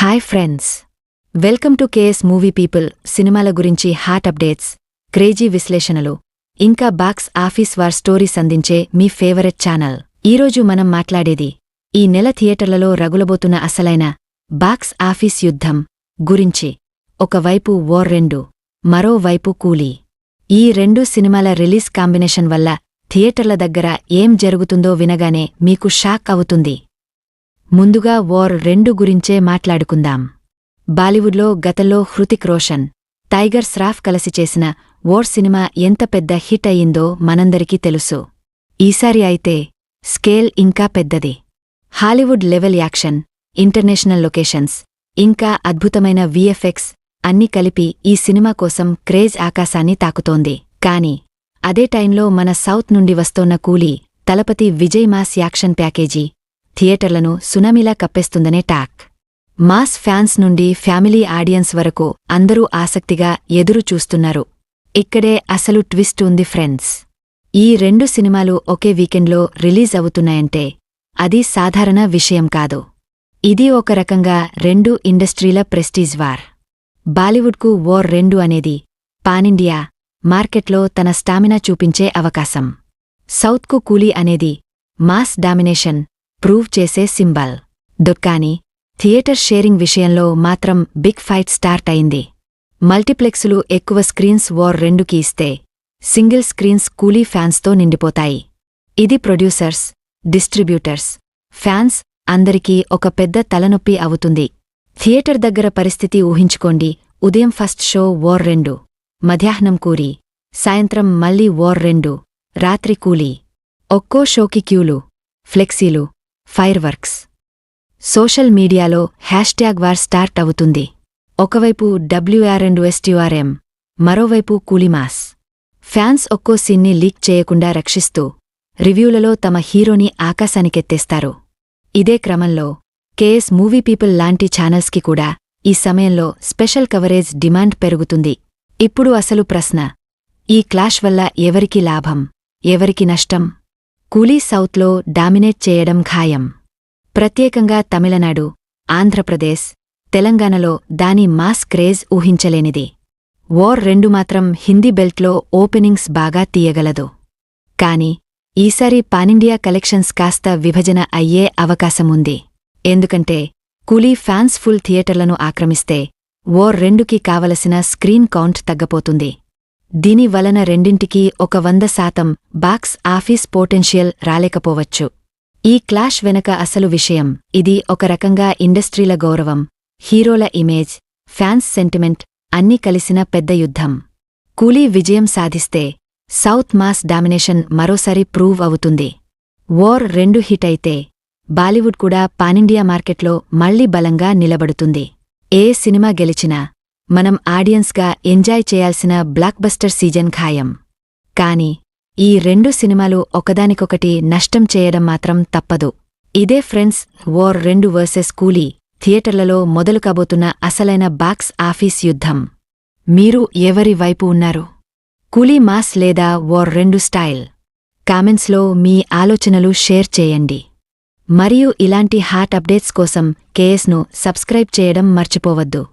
Hi friends, welcome to KS movie people. సినిమాల గురించి hot updates, crazy విశ్లేషణలు, ఇంకా బాక్స్ ఆఫీస్ వార్ స్టోరీస్ అందించే మీ ఫేవరెట్ ఛానల్. ఈరోజు మనం మాట్లాడేది ఈ నెల థియేటర్లలో రగులబోతున్న అసలైన బాక్స్ ఆఫీస్ యుద్ధం గురించి. ఒకవైపు వార్ 2, మరోవైపు కూలీ. ఈ రెండు సినిమాల రిలీజ్ కాంబినేషన్ వల్ల థియేటర్ల దగ్గర ఏం జరుగుతుందో వినగానే మీకు షాక్ అవుతుంది. ముందుగా వార్ 2 గురించే మాట్లాడుకుందాం. బాలీవుడ్లో గతంలో హృతిక్ రోషన్, టైగర్ శ్రాఫ్ కలిసి చేసిన వార్ సినిమా ఎంత పెద్ద హిట్ అయ్యిందో మనందరికీ తెలుసు. ఈసారి అయితే స్కేల్ ఇంకా పెద్దది. Hollywood level action, international locations, ఇంకా అద్భుతమైన విఎఫ్ఎక్స్ అన్నీ కలిపి ఈ సినిమా కోసం క్రేజ్ ఆకాశాన్ని తాకుతోంది. కాని అదే టైంలో మన సౌత్ నుండి వస్తోన్న Coolie Thalapathy Vijay mass action package థియేటర్లను సునామీలా కప్పేస్తుందనే టాక్. మాస్ ఫ్యాన్స్ నుండి ఫ్యామిలీ ఆడియన్స్ వరకు అందరూ ఆసక్తిగా ఎదురు చూస్తున్నారు. ఇక్కడే అసలు ట్విస్ట్ ఉంది ఫ్రెండ్స్. ఈ రెండు సినిమాలు ఒకే వీకెండ్లో రిలీజ్ అవుతున్నాయంటే అది సాధారణ విషయం కాదు. ఇది ఒక రకంగా రెండు ఇండస్ట్రీల ప్రెస్టీజ్ వార్. బాలీవుడ్కు వార్ 2 అనేది పానిండియా మార్కెట్లో తన స్టామినా చూపించే అవకాశం. సౌత్కు కూలీ అనేది మాస్ డామినేషన్ ప్రూవ్ చేసే సింబల్. దొక్కాని థియేటర్ షేరింగ్ విషయంలో మాత్రం బిగ్ ఫైట్ స్టార్ట్ అయింది. మల్టీప్లెక్సులు ఎక్కువ స్క్రీన్స్ వార్ 2కి ఇస్తే సింగిల్ స్క్రీన్స్ కూలీ ఫ్యాన్స్తో నిండిపోతాయి. ఇది ప్రొడ్యూసర్స్, డిస్ట్రిబ్యూటర్స్, ఫ్యాన్స్ అందరికీ ఒక పెద్ద తలనొప్పి అవుతుంది. థియేటర్ దగ్గర పరిస్థితి ఊహించుకోండి. ఉదయం ఫస్ట్ షో వార్ 2, మధ్యాహ్నం కూలీ, సాయంత్రం మళ్లీ వార్ 2, రాత్రి కూలీ. ఒక్కో షోకి క్యూలు, ఫ్లెక్సీలు, ఫైర్ వర్క్స్. సోషల్ మీడియాలో హ్యాష్ట్యాగ్ వార్ స్టార్ట్ అవుతుంది. ఒకవైపు WR&STRM, మరోవైపు కూలీమాస్. ఫ్యాన్స్ ఒక్కో సీన్ని లీక్ చేయకుండా రక్షిస్తూ రివ్యూలలో తమ హీరోని ఆకాశానికెత్తేస్తారు. ఇదే క్రమంలో కేఎస్ మూవీ పీపుల్ లాంటి ఛానల్స్కి కూడా ఈ సమయంలో స్పెషల్ కవరేజ్ డిమాండ్ పెరుగుతుంది. ఇప్పుడు అసలు ప్రశ్న, ఈ క్లాష్ వల్ల ఎవరికి లాభం, ఎవరికి నష్టం? కూలీ సౌత్లో డామినేట్ చేయడం ఖాయం. ప్రత్యేకంగా తమిళనాడు, ఆంధ్రప్రదేశ్, తెలంగాణలో దాని మాస్ క్రేజ్ ఊహించలేనిది. వార్ 2 మాత్రం హిందీ బెల్ట్లో ఓపెనింగ్స్ బాగా తీయగలదు. కాని ఈసారి పానిండియా కలెక్షన్స్ కాస్త విభజన అయ్యే అవకాశముంది. ఎందుకంటే కూలీ ఫ్యాన్స్ ఫుల్ థియేటర్లను ఆక్రమిస్తే వార్ 2కి కావలసిన స్క్రీన్ కౌంట్ తగ్గపోతుంది. దీని వలన రెండింటికీ ఒక 100% బాక్స్ ఆఫీస్ పొటెన్షియల్ రాలేకపోవచ్చు. ఈ క్లాష్ వెనక అసలు విషయం, ఇది ఒక రకంగా ఇండస్ట్రీల గౌరవం, హీరోల ఇమేజ్, ఫ్యాన్స్ సెంటిమెంట్ అన్నీ కలిసిన పెద్ద యుద్ధం. కూలీ విజయం సాధిస్తే సౌత్ మాస్ డామినేషన్ మరోసారి ప్రూవ్ అవుతుంది. వార్ 2 హిట్ అయితే బాలీవుడ్ కూడా పానిండియా మార్కెట్లో మళ్లీ బలంగా నిలబడుతుంది. ఏ సినిమా గెలిచినా మనం ఆడియన్స్గా ఎంజాయ్ చేయాల్సిన బ్లాక్బస్టర్ సీజన్ ఖాయం. కాని ఈ రెండు సినిమాలు ఒకదానికొకటి నష్టం చేయడం మాత్రం తప్పదు. ఇదే ఫ్రెండ్స్, వార్ 2 వర్సెస్ కూలీ థియేటర్లలో మొదలు కాబోతున్న అసలైన బాక్స్ ఆఫీస్ యుద్ధం. మీరు ఎవరి వైపు ఉన్నారు? కూలీ మాస్ లేదా వార్ 2 స్టైల్? కామెంట్స్లో మీ ఆలోచనలు షేర్ చేయండి. మరియు ఇలాంటి హాట్ అప్డేట్స్ కోసం కేఎస్ను సబ్స్క్రైబ్ చేయడం మర్చిపోవద్దు.